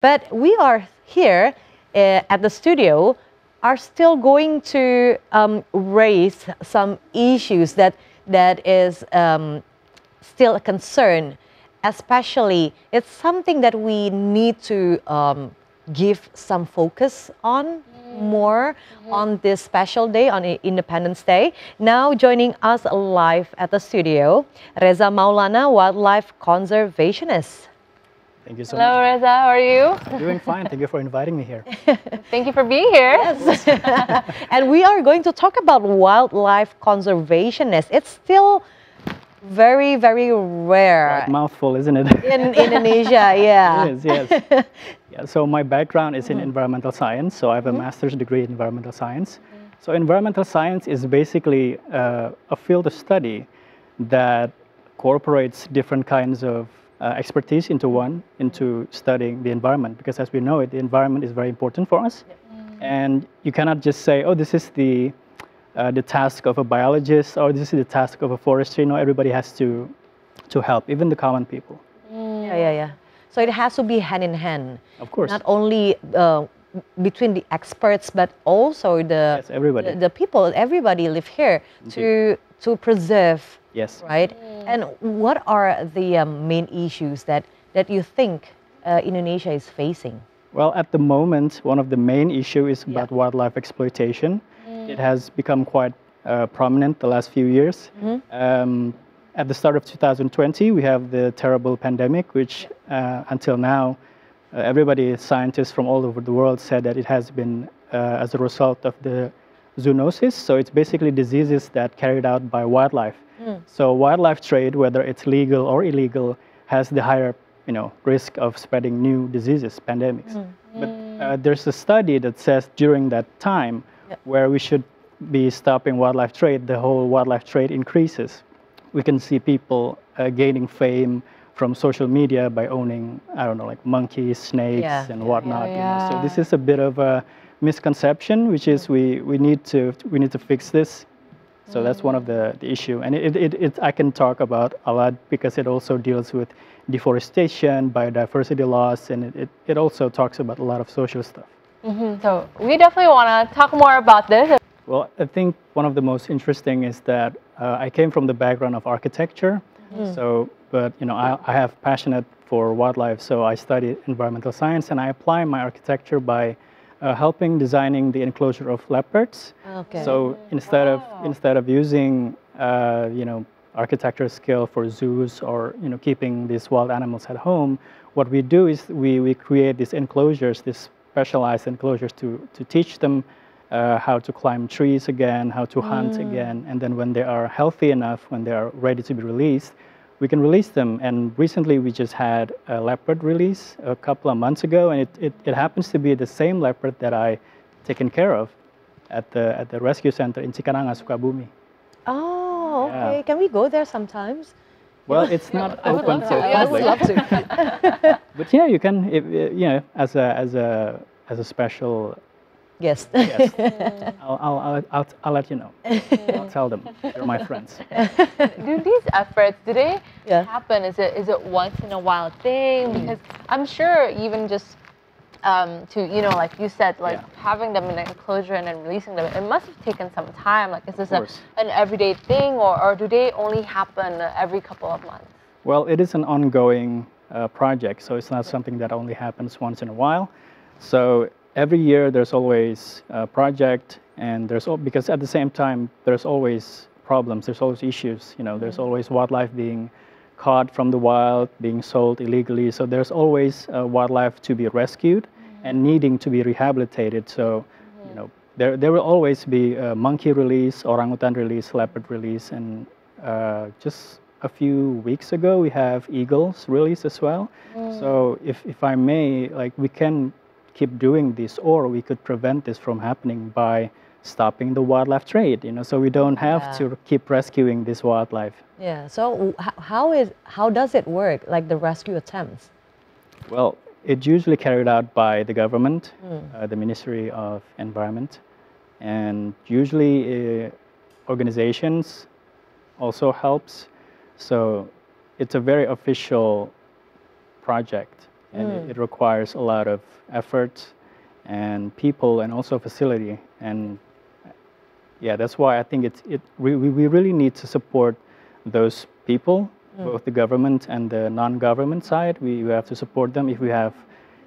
But we are here at the studio are still going to raise some issues that is still a concern. Especially, it's something that we need to give some focus on more on this special day, on Independence Day. Now joining us live at the studio, Reza Maulana, wildlife conservationist. Thank you so Hello, much. Reza. How are you? Doing fine. Thank you for inviting me here. Thank you for being here. Yes. And we are going to talk about wildlife conservationists. It's still very, very rare. Quite mouthful, isn't it? In Indonesia, yeah. It is, yes. Yeah, so my background is in environmental science. So I have a master's degree in environmental science. So environmental science is basically a field of study that incorporates different kinds of expertise into studying the environment. Because as we know it, the environment is very important for us. And you cannot just say, oh, this is the task of a biologist, or this is the task of a forester. You know, everybody has to help, even the common people. Yeah. So it has to be hand in hand. Of course. Not only between the experts, but also the Yes, everybody. the people, everybody live here to preserve. Yes. Right. And what are the main issues that you think Indonesia is facing? Well, at the moment, one of the main issues is about wildlife exploitation. It has become quite prominent the last few years. At the start of 2020, we have the terrible pandemic, which until now, everybody, scientists from all over the world said that it has been as a result of the zoonosis. So it's basically diseases that carried out by wildlife. So wildlife trade, whether it's legal or illegal, has the higher risk of spreading new diseases, pandemics. But there's a study that says during that time where we should be stopping wildlife trade, the whole wildlife trade increases. We can see people gaining fame from social media by owning, I don't know, like monkeys, snakes, and whatnot. You know? So this is a bit of a misconception, which is we need to fix this. So that's one of the issue, and I can talk about a lot because it also deals with deforestation, biodiversity loss, and it also talks about a lot of social stuff. So we definitely want to talk more about this. Well, I think one of the most interesting is that I came from the background of architecture, but I have passionate for wildlife, so I studied environmental science, and I apply my architecture by helping designing the enclosure of leopards. Okay. So instead of using architecture skill for zoos or keeping these wild animals at home, what we do is we create these enclosures, these specialized enclosures to teach them how to climb trees again, how to hunt again, and then when they are healthy enough, when they are ready to be released, we can release them. And recently we just had a leopard release a couple of months ago, and it happens to be the same leopard that I taken care of at the rescue center in Cikananga, Sukabumi. Oh, okay. Yeah. Can we go there sometimes? Well, it's not open for public. I would love to. But yeah, you can, as a special guest. I'll let you know. I'll tell them you're my friends. Do these efforts, do they happen? Is it once in a while thing? Because I'm sure even just to like you said, like having them in an enclosure and then releasing them, it must have taken some time. Like, is this an everyday thing, or do they only happen every couple of months? Well, it is an ongoing project, so it's not something that only happens once in a while. So every year there's always a project, and because at the same time there's always problems, there's always issues. There's always wildlife being caught from the wild, being sold illegally. So there's always wildlife to be rescued and needing to be rehabilitated. So there will always be a monkey release, orangutan release, leopard release, and just a few weeks ago we have eagles release as well. So if I may, like, we can keep doing this, or we could prevent this from happening by stopping the wildlife trade, so we don't have to keep rescuing this wildlife. Yeah. So how does it work, like the rescue attempts? Well, it's usually carried out by the government, the Ministry of Environment, and usually organizations also helps. So it's a very official project. and it requires a lot of effort and people and also facility. And yeah, that's why I think we really need to support those people, both the government and the non-government side. We have to support them. If we have,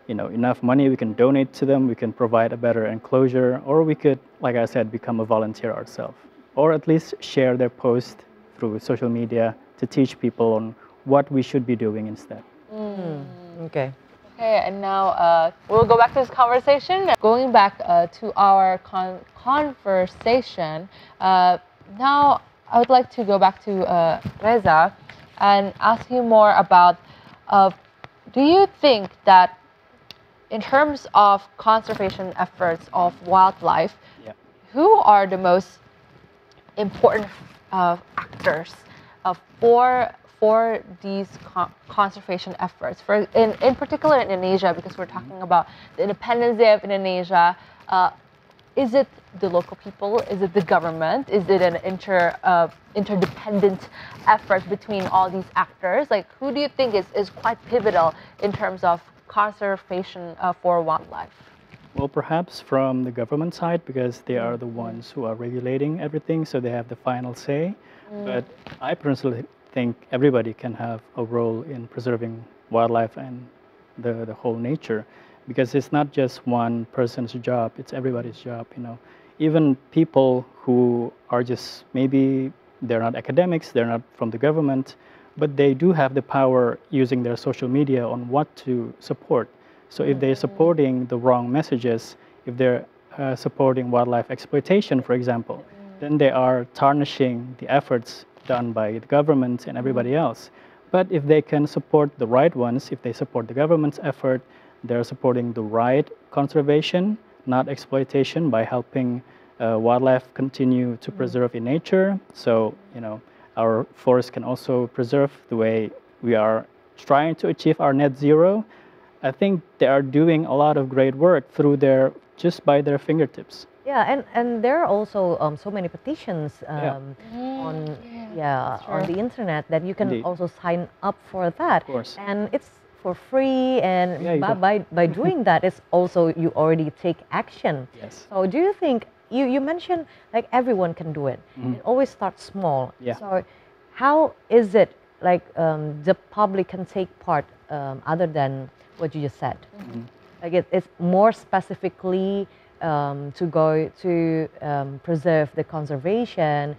enough money, we can donate to them. We can provide a better enclosure, or we could, like I said, become a volunteer ourselves, or at least share their post through social media to teach people on what we should be doing instead. Okay. Okay, and now we'll go back to this conversation. Going back to our conversation, now I would like to go back to Reza and ask you more about, do you think that in terms of conservation efforts of wildlife, who are the most important actors for these conservation efforts? In particular in Indonesia, because we're talking about the Independence Day of Indonesia, is it the local people? Is it the government? Is it an interdependent effort between all these actors? Like, who do you think is quite pivotal in terms of conservation for wildlife? Well, perhaps from the government side, because they are the ones who are regulating everything, so they have the final say. But I personally think everybody can have a role in preserving wildlife and the whole nature, because it's not just one person's job, it's everybody's job. Even people who are just, maybe they're not academics, they're not from the government, but they do have the power using their social media on what to support. So if they're supporting the wrong messages, if they're supporting wildlife exploitation, for example, then they are tarnishing the efforts done by the government and everybody else. But if they can support the right ones, if they support the government's effort, they're supporting the right conservation, not exploitation, by helping wildlife continue to preserve in nature. So, our forests can also preserve the way we are trying to achieve our net zero. I think they are doing a lot of great work just by their fingertips. Yeah, and there are also so many petitions on the internet that you can also sign up for that. Of course. And it's for free, and by doing that, it's also you already take action. Yes. So do you think you mentioned like everyone can do it? It always starts small. Yeah. So how is it like the public can take part other than what you just said? Like it's more specifically to go to preserve the conservation.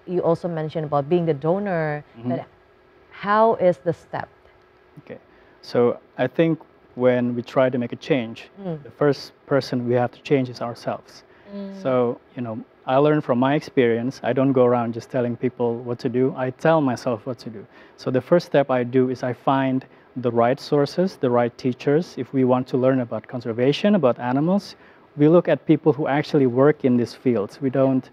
You also mentioned about being the donor. But how is the step? Okay, so I think when we try to make a change, the first person we have to change is ourselves. So, I learned from my experience. I don't go around just telling people what to do. I tell myself what to do. So the first step I do is I find the right sources, the right teachers. If we want to learn about conservation, about animals, we look at people who actually work in these fields. We don't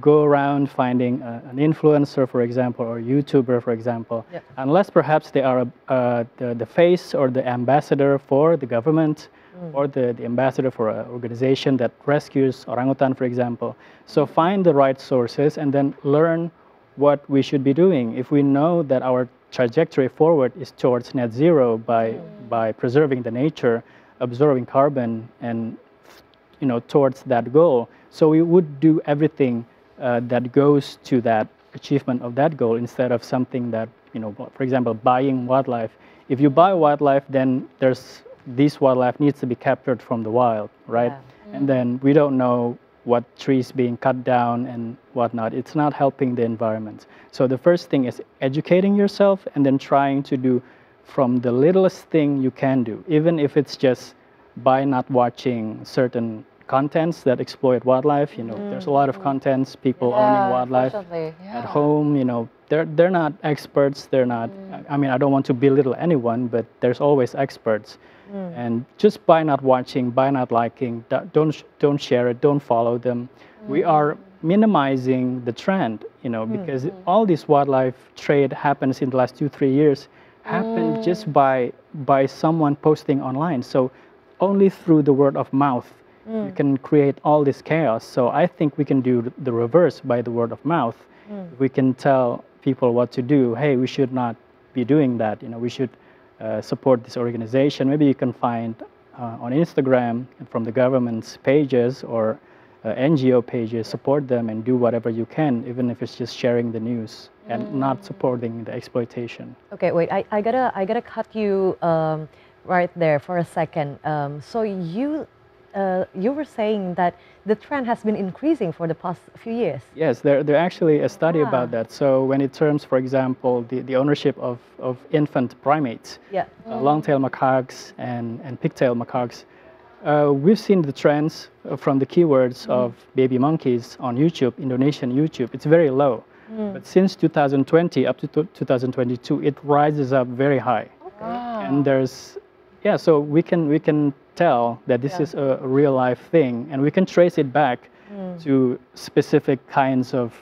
go around finding an influencer, for example, or a YouTuber, for example, unless perhaps they are the face or the ambassador for the government or the ambassador for an organization that rescues orangutan, for example. So find the right sources and then learn what we should be doing. If we know that our trajectory forward is towards net zero by preserving the nature, absorbing carbon, and towards that goal. So we would do everything that goes to that achievement of that goal instead of something that, for example, buying wildlife. If you buy wildlife, then this wildlife needs to be captured from the wild, right? And then we don't know what trees being cut down and whatnot. It's not helping the environment. So the first thing is educating yourself and then trying to do from the littlest thing you can do, even if it's just by not watching certain contents that exploit wildlife. There's a lot of contents, people owning wildlife at home. They're not experts. They're not. I mean, I don't want to belittle anyone, but there's always experts. And just by not watching, by not liking, don't share it, don't follow them. We are minimizing the trend. Because all this wildlife trade happens in the last 2-3 years, happened just by someone posting online. So only through the word of mouth you can create all this chaos. So I think we can do the reverse by the word of mouth. We can tell people what to do. Hey, we should not be doing that. We should support this organization. Maybe you can find on Instagram from the government's pages or NGO pages, support them and do whatever you can, even if it's just sharing the news and not supporting the exploitation. Okay, wait, I gotta cut you right there for a second. So you were saying that the trend has been increasing for the past few years. Yes, there actually a study about that. So when it terms, for example, the ownership of infant primates, long-tail macaques and pigtail macaques, we've seen the trends from the keywords of baby monkeys on YouTube, Indonesian YouTube. It's very low. But since 2020 up to 2022, it rises up very high. Okay. And there's, so we can tell that this is a real life thing, and we can trace it back to specific kinds of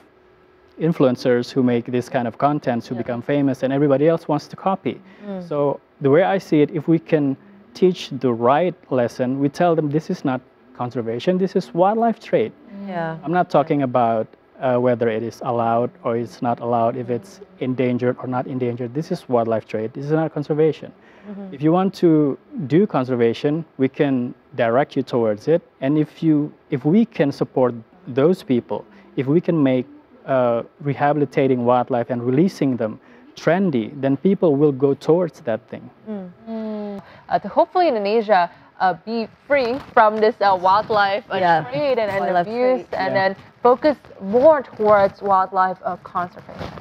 influencers who make this kind of content, who become famous, and everybody else wants to copy. So the way I see it, if we can teach the right lesson, we tell them this is not conservation, this is wildlife trade. I'm not talking about whether it is allowed or it's not allowed, if it's endangered or not endangered. This is wildlife trade, this is not conservation. If you want to do conservation, we can direct you towards it. And if we can support those people, if we can make rehabilitating wildlife and releasing them trendy, then people will go towards that thing. To hopefully Indonesia be free from this wildlife trade and abuse, and then focus more towards wildlife conservation.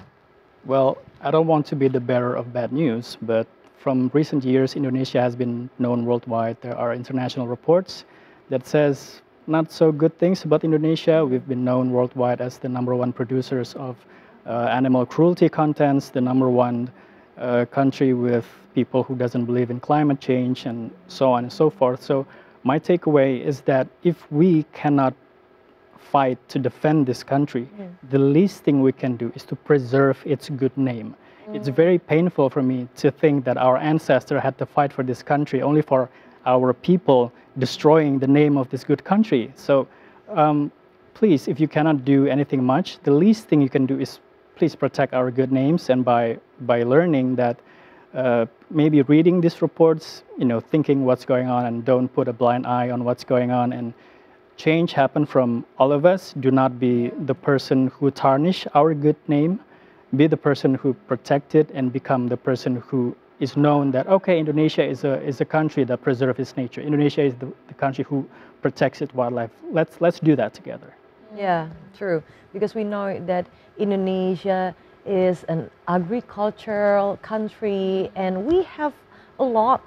Well, I don't want to be the bearer of bad news, but from recent years, Indonesia has been known worldwide. There are international reports that says not so good things about Indonesia. We've been known worldwide as the #1 producers of animal cruelty contents, the #1 country with people who doesn't believe in climate change, and so on and so forth. So my takeaway is that if we cannot fight to defend this country, the least thing we can do is to preserve its good name. It's very painful for me to think that our ancestors had to fight for this country only for our people destroying the name of this good country. So please, if you cannot do anything much, the least thing you can do is please protect our good names, and by learning that, maybe reading these reports, thinking what's going on, and don't put a blind eye on what's going on, and change happen from all of us. Do not be the person who tarnish our good name. Be the person who protect it, and become the person who is known that, okay, Indonesia is a country that preserves its nature. Indonesia is the country who protects its wildlife. Let's do that together. Yeah, true. Because we know that Indonesia is an agricultural country, and we have a lot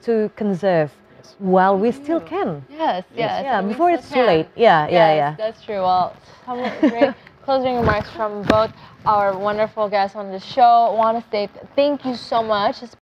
to conserve while we still can. Yes. Yeah, before it's too late. Yeah. That's true. Well, some great closing remarks from both our wonderful guests on the show. I want to say thank you so much.